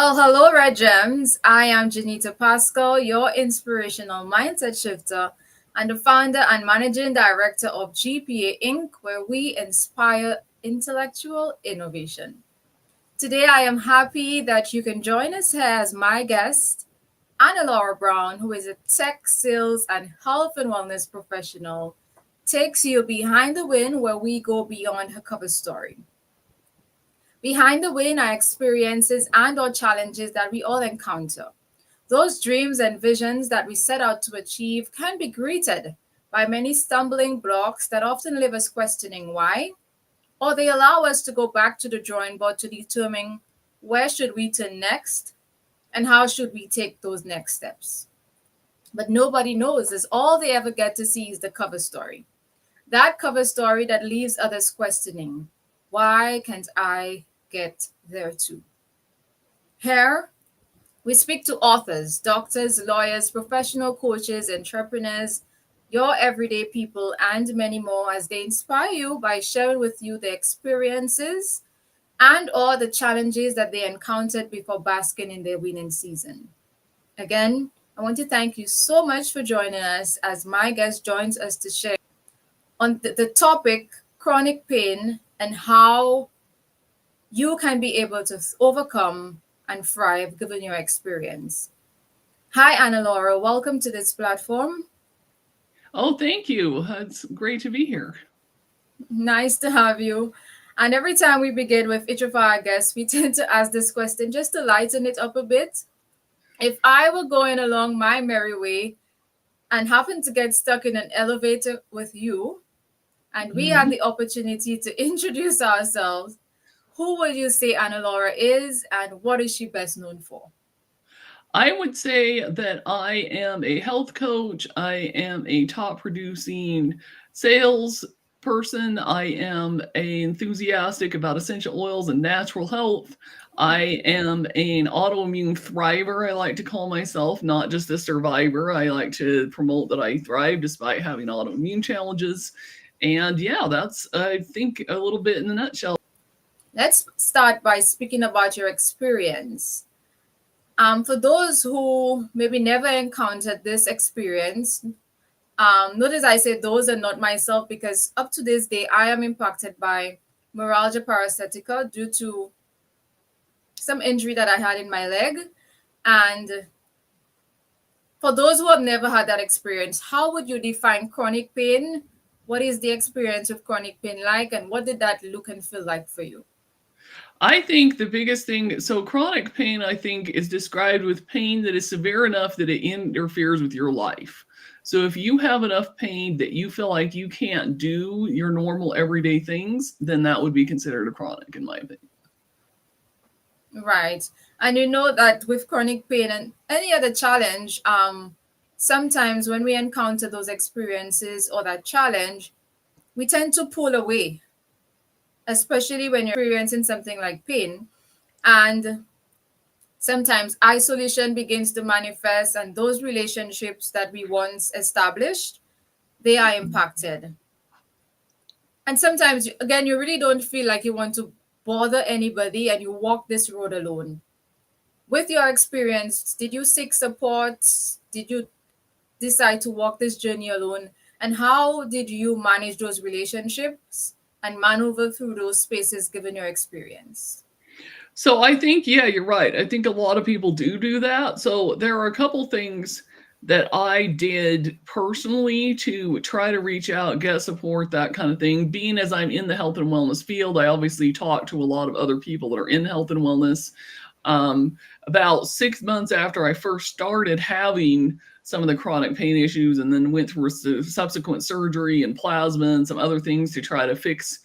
Well, hello, Red Gems. I am Janita Pascal, your inspirational mindset shifter and the founder and managing director of G.P.A Inc., where we inspire intellectual innovation. Today, I am happy that you can join us here as my guest, Annalaura Brown, who is a tech, sales, and health and wellness professional, takes you behind the win where we go beyond her cover story. Behind the win are experiences and or challenges that we all encounter. Those dreams and visions that we set out to achieve can be greeted by many stumbling blocks that often leave us questioning why, or they allow us to go back to the drawing board to determine where should we turn next and how should we take those next steps. But nobody knows, as all they ever get to see is the cover story. That cover story that leaves others questioning, why can't I get there too? Here, we speak to authors, doctors, lawyers, professional coaches, entrepreneurs, your everyday people, and many more as they inspire you by sharing with you their experiences and or the challenges that they encountered before basking in their winning season. Again, I want to thank you so much for joining us as my guest joins us to share on the topic chronic pain and how you can be able to overcome and thrive given your experience. Hi, Annalaura. Welcome to this platform. Oh, thank you. It's great to be here. Nice to have you. And every time we begin with each of our guests, we tend to ask this question just to lighten it up a bit. If I were going along my merry way and happened to get stuck in an elevator with you, and we had the opportunity to introduce ourselves, who would you say Annalaura is and what is she best known for? I would say that I am a health coach. I am a top producing sales person. I am enthusiastic about essential oils and natural health. I am an autoimmune thriver, I like to call myself, not just a survivor. I like to promote that I thrive despite having autoimmune challenges. And yeah, that's, I think, a little bit in a nutshell. Let's start by speaking about your experience. For those who maybe never encountered this experience, notice I say those are not myself because up to this day I am impacted by neuralgia parasitica due to some injury that I had in my leg. And for those who have never had that experience, how would you define chronic pain? What is the experience of chronic pain like, and what did that look and feel like for you? I think the biggest thing, so chronic pain, I think, is described with pain that is severe enough that it interferes with your life. So if you have enough pain that you feel like you can't do your normal everyday things, then that would be considered a chronic, in my opinion. Right. And you know that with chronic pain and any other challenge, sometimes when we encounter those experiences or that challenge, we tend to pull away, especially when you're experiencing something like pain. And sometimes isolation begins to manifest, and those relationships that we once established, they are impacted. And sometimes, again, you really don't feel like you want to bother anybody and you walk this road alone. With your experience, did you seek support? Did you decide to walk this journey alone? And how did you manage those relationships and maneuver through those spaces given your experience? So I think, yeah, you're right. I think a lot of people do that. So there are a couple things that I did personally to try to reach out, get support, that kind of thing. Being as I'm in the health and wellness field, I obviously talk to a lot of other people that are in health and wellness. About 6 months after I first started having some of the chronic pain issues and then went through subsequent surgery and plasma and some other things to try to fix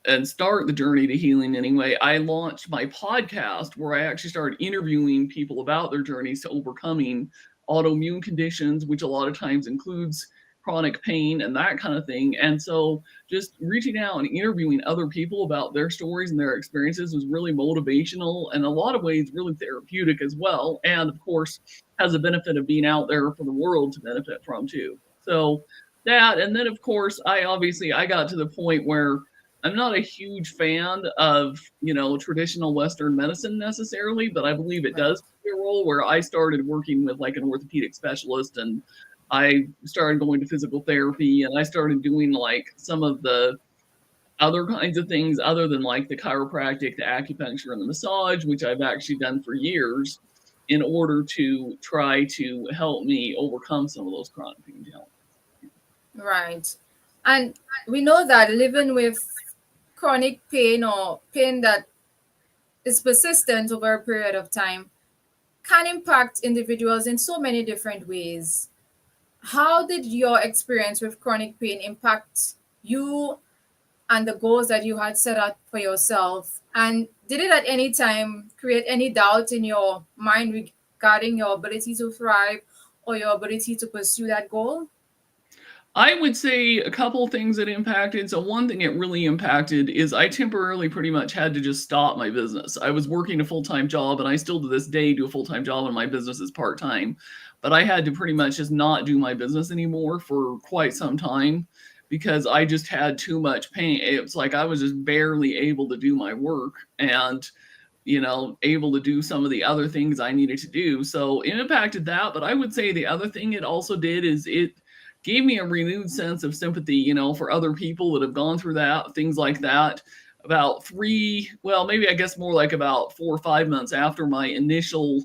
and start the journey to healing anyway, I launched my podcast where I actually started interviewing people about their journeys to overcoming autoimmune conditions, which a lot of times includes chronic pain and that kind of thing. And so just reaching out and interviewing other people about their stories and their experiences was really motivational and in a lot of ways really therapeutic as well. And of course, has the benefit of being out there for the world to benefit from too. So that, and then of course, I got to the point where I'm not a huge fan of, traditional Western medicine necessarily, but I believe it Right. does play a role where I started working with like an orthopedic specialist and I started going to physical therapy and I started doing like some of the other kinds of things other than like the chiropractic, the acupuncture, and the massage, which I've actually done for years in order to try to help me overcome some of those chronic pain challenges. Right. And we know that living with chronic pain or pain that is persistent over a period of time can impact individuals in so many different ways. How did your experience with chronic pain impact you and the goals that you had set out for yourself? And did it at any time create any doubt in your mind regarding your ability to thrive or your ability to pursue that goal? I would say a couple things that impacted. So one thing it really impacted is I temporarily pretty much had to just stop my business. I was working a full-time job and I still to this day do a full-time job and my business is part-time. But I had to pretty much just not do my business anymore for quite some time because I just had too much pain. It's like I was just barely able to do my work and able to do some of the other things I needed to do. So it impacted that. But I would say the other thing it also did is it gave me a renewed sense of sympathy, for other people that have gone through that, things like that. About well, maybe I guess more like about 4 or 5 months after my initial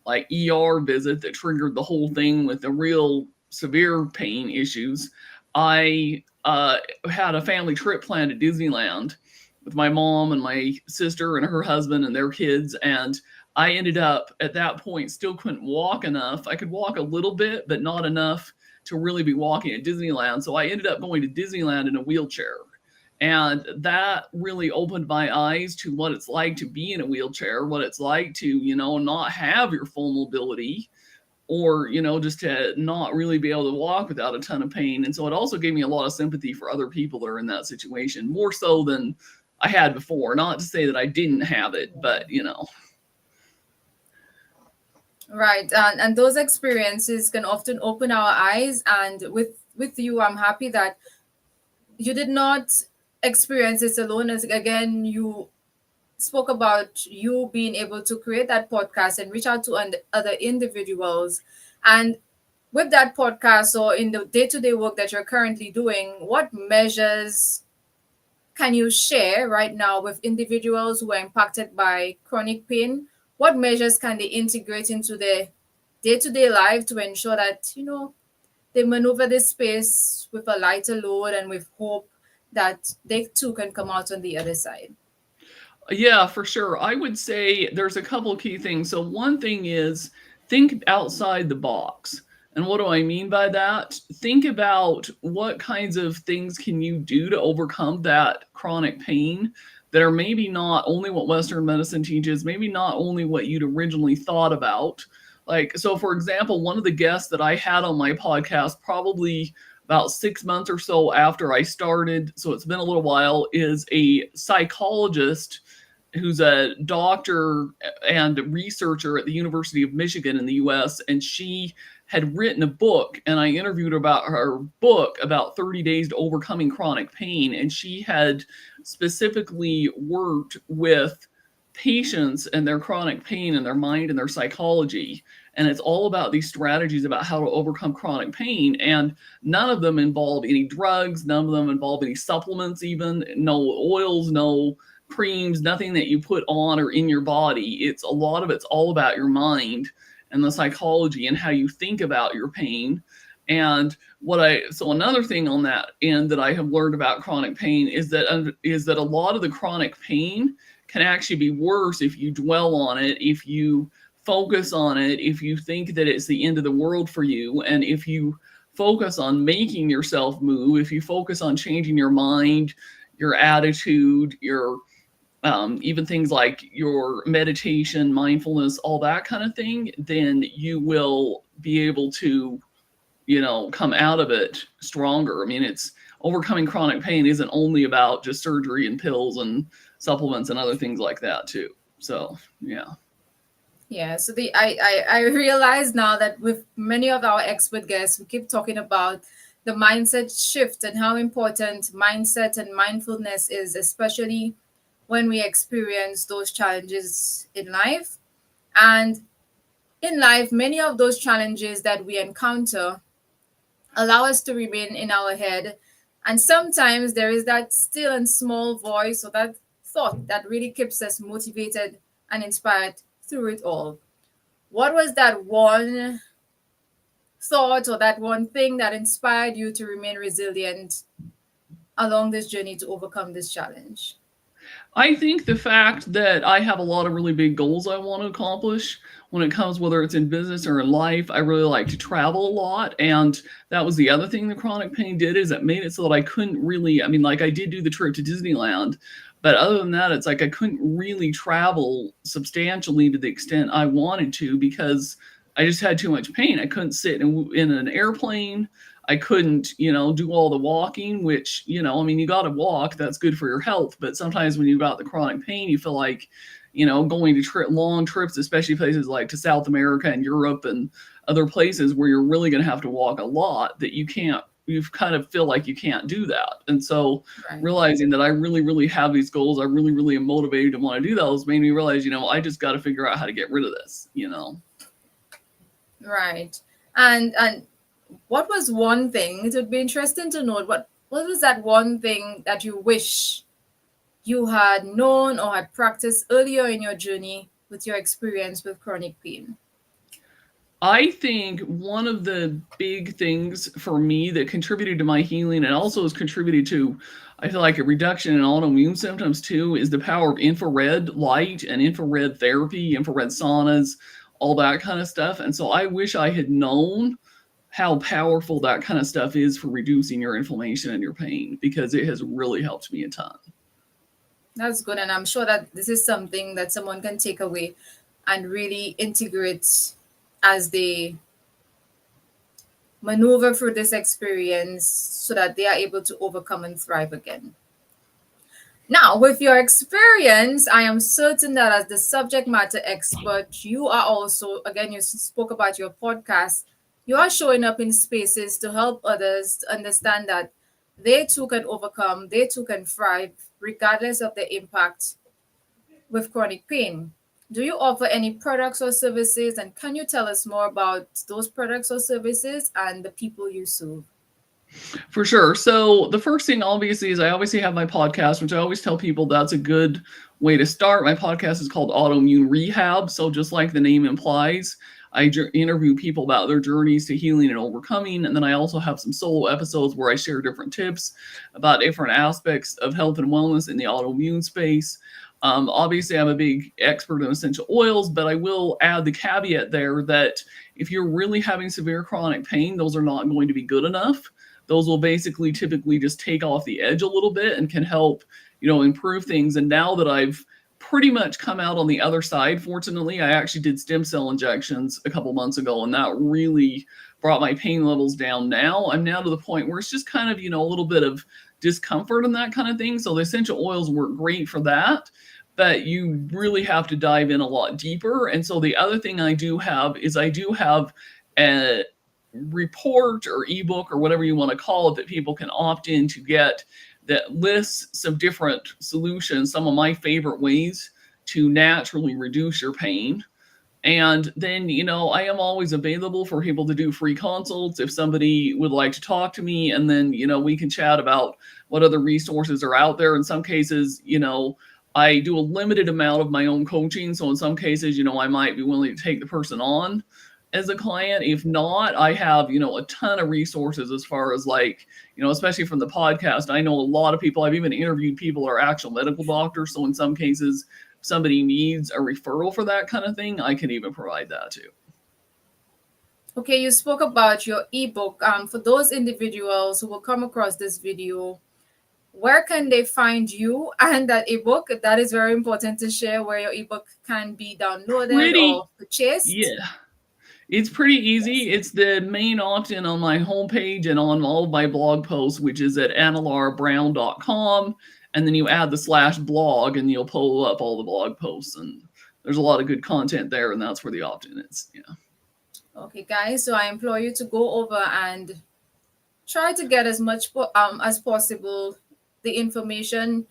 like ER visit that triggered the whole thing with the real severe pain issues, I had a family trip planned to Disneyland with my mom and my sister and her husband and their kids. And I ended up at that point still couldn't walk enough. I could walk a little bit, but not enough to really be walking at Disneyland. So I ended up going to Disneyland in a wheelchair. And that really opened my eyes to what it's like to be in a wheelchair, what it's like to, not have your full mobility or, just to not really be able to walk without a ton of pain. And so it also gave me a lot of sympathy for other people that are in that situation, more so than I had before. Not to say that I didn't have it, but. Right. And those experiences can often open our eyes. And with you, I'm happy that you did not experience this alone. As again, you spoke about you being able to create that podcast and reach out to other individuals. And with that podcast or in the day-to-day work that you're currently doing, what measures can you share right now with individuals who are impacted by chronic pain? What measures can they integrate into their day-to-day life to ensure that, they maneuver this space with a lighter load and with hope that they too can come out on the other side? Yeah, for sure. I would say there's a couple key things. So one thing is think outside the box. And what do I mean by that? Think about what kinds of things can you do to overcome that chronic pain that are maybe not only what Western medicine teaches, maybe not only what you'd originally thought about. Like, so for example, one of the guests that I had on my podcast probably about 6 months or so after I started, so it's been a little while, is a psychologist who's a doctor and researcher at the University of Michigan in the US. And she had written a book, and I interviewed her about her book about 30 Days to Overcoming Chronic Pain. And she had specifically worked with patients and their chronic pain and their mind and their psychology. And it's all about these strategies about how to overcome chronic pain. And none of them involve any drugs, none of them involve any supplements, even no oils, no creams, nothing that you put on or in your body. It's a lot of it's all about your mind and the psychology and how you think about your pain. And so another thing on that end that I have learned about chronic pain is that a lot of the chronic pain can actually be worse if you dwell on it, if you focus on it, if you think that it's the end of the world for you, and if you focus on making yourself move, if you focus on changing your mind, your attitude, your even things like your meditation, mindfulness, all that kind of thing, then you will be able to, come out of it stronger. I mean, it's overcoming chronic pain isn't only about just surgery and pills and supplements and other things like that too. So, yeah. Yeah, so I realize now that with many of our expert guests, we keep talking about the mindset shift and how important mindset and mindfulness is, especially when we experience those challenges in life. And in life, many of those challenges that we encounter allow us to remain in our head. And sometimes there is that still and small voice or that thought that really keeps us motivated and inspired through it all. What was that one thought or that one thing that inspired you to remain resilient along this journey to overcome this challenge? I think the fact that I have a lot of really big goals I want to accomplish when it comes, whether it's in business or in life, I really like to travel a lot. And that was the other thing the chronic pain did, is it made it so that I couldn't really, I mean, like I did do the trip to Disneyland, but other than that, it's like I couldn't really travel substantially to the extent I wanted to because I just had too much pain. I couldn't sit in an airplane. I couldn't, do all the walking, which, I mean, you got to walk. That's good for your health. But sometimes when you've got the chronic pain, you feel like, going to long trips, especially places like to South America and Europe and other places where you're really going to have to walk a lot, that you kind of feel like you can't do that. And so Right. realizing that I really, really have these goals, I really, really am motivated to want to do those, made me realize, I just got to figure out how to get rid of this. Right. And what was one thing? It would be interesting to know what was that one thing that you wish you had known or had practiced earlier in your journey with your experience with chronic pain? I think one of the big things for me that contributed to my healing and also has contributed to, I feel like, a reduction in autoimmune symptoms too, is the power of infrared light and infrared therapy, infrared saunas, all that kind of stuff. And so I wish I had known how powerful that kind of stuff is for reducing your inflammation and your pain, because it has really helped me a ton. That's good. And I'm sure that this is something that someone can take away and really integrate as they maneuver through this experience so that they are able to overcome and thrive again. Now, with your experience, I am certain that as the subject matter expert, you are also, again, you spoke about your podcast, you are showing up in spaces to help others to understand that they too can overcome, they too can thrive, regardless of the impact with chronic pain. Do you offer any products or services? And can you tell us more about those products or services and the people you serve? For sure. So the first thing, obviously, is I obviously have my podcast, which I always tell people that's a good way to start. My podcast is called Autoimmune Rehab. So just like the name implies, I interview people about their journeys to healing and overcoming. And then I also have some solo episodes where I share different tips about different aspects of health and wellness in the autoimmune space. Obviously, I'm a big expert in essential oils, but I will add the caveat there that if you're really having severe chronic pain, those are not going to be good enough. Those will basically typically just take off the edge a little bit and can help, improve things. And now that I've pretty much come out on the other side, fortunately, I actually did stem cell injections a couple months ago, and that really brought my pain levels down. Now I'm now to the point where it's just kind of, a little bit of discomfort and that kind of thing. So the essential oils work great for that, but you really have to dive in a lot deeper. And so the other thing I do have is I do have a report or ebook or whatever you want to call it that people can opt in to get, that lists some different solutions, some of my favorite ways to naturally reduce your pain. And then, I am always available for people to do free consults if somebody would like to talk to me. And then, we can chat about what other resources are out there. In some cases, I do a limited amount of my own coaching. So in some cases, I might be willing to take the person on as a client. If not, I have, a ton of resources as far as like, especially from the podcast. I know a lot of people, I've even interviewed people who are actual medical doctors. So in some cases, if somebody needs a referral for that kind of thing, I can even provide that too. Okay, you spoke about your ebook. For those individuals who will come across this video, where can they find you and that ebook? That is very important to share where your ebook can be downloaded Pretty, or purchased. yeah. It's pretty Yes. easy. It's the main opt-in on my homepage and on all of my blog posts, which is at annalaurabrown.com. And then you add the /blog and you'll pull up all the blog posts. And there's a lot of good content there. And that's where the opt-in is. Yeah. Okay, guys. So I implore you to go over and try to get as much as possible the information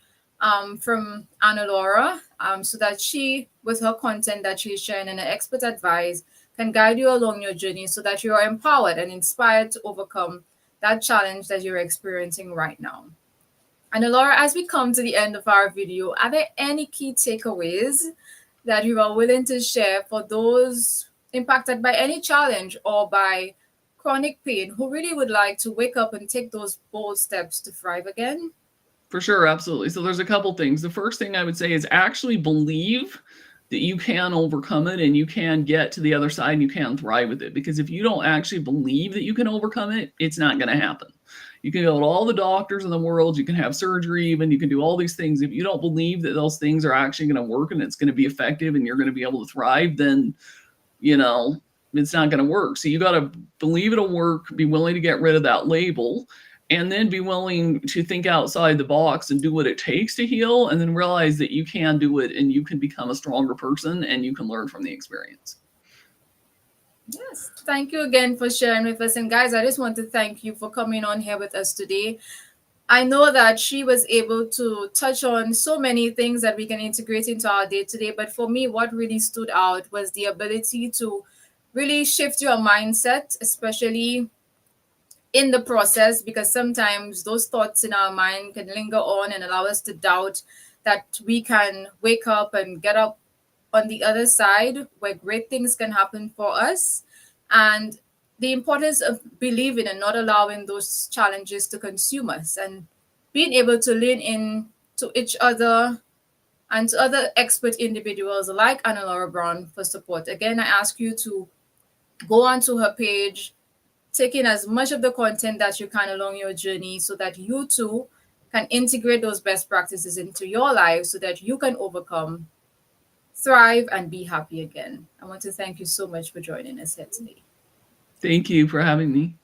from Annalaura, so that she, with her content that she's sharing and her expert advice, can guide you along your journey so that you are empowered and inspired to overcome that challenge that you're experiencing right now. And Laura, as we come to the end of our video, are there any key takeaways that you are willing to share for those impacted by any challenge or by chronic pain who really would like to wake up and take those bold steps to thrive again? For sure, absolutely. So there's a couple things. The first thing I would say is actually believe that you can overcome it and you can get to the other side and you can thrive with it. Because if you don't actually believe that you can overcome it, it's not going to happen. You can go to all the doctors in the world, you can have surgery, even you can do all these things. If you don't believe that those things are actually going to work and it's going to be effective and you're going to be able to thrive, then, you know, it's not going to work. So you got to believe it'll work, be willing to get rid of that label, and then be willing to think outside the box and do what it takes to heal, and then realize that you can do it and you can become a stronger person and you can learn from the experience. Yes. Thank you again for sharing with us. And guys, I just want to thank you for coming on here with us today. I know that she was able to touch on so many things that we can integrate into our day to day. But for me, what really stood out was the ability to really shift your mindset, especially in the process, because sometimes those thoughts in our mind can linger on and allow us to doubt that we can wake up and get up on the other side where great things can happen for us. And the importance of believing and not allowing those challenges to consume us, and being able to lean in to each other and to other expert individuals like Annalaura Brown for support. Again, I ask you to go onto her page, take in as much of the content that you can along your journey so that you too can integrate those best practices into your life so that you can overcome, thrive, and be happy again. I want to thank you so much for joining us here today. Thank you for having me.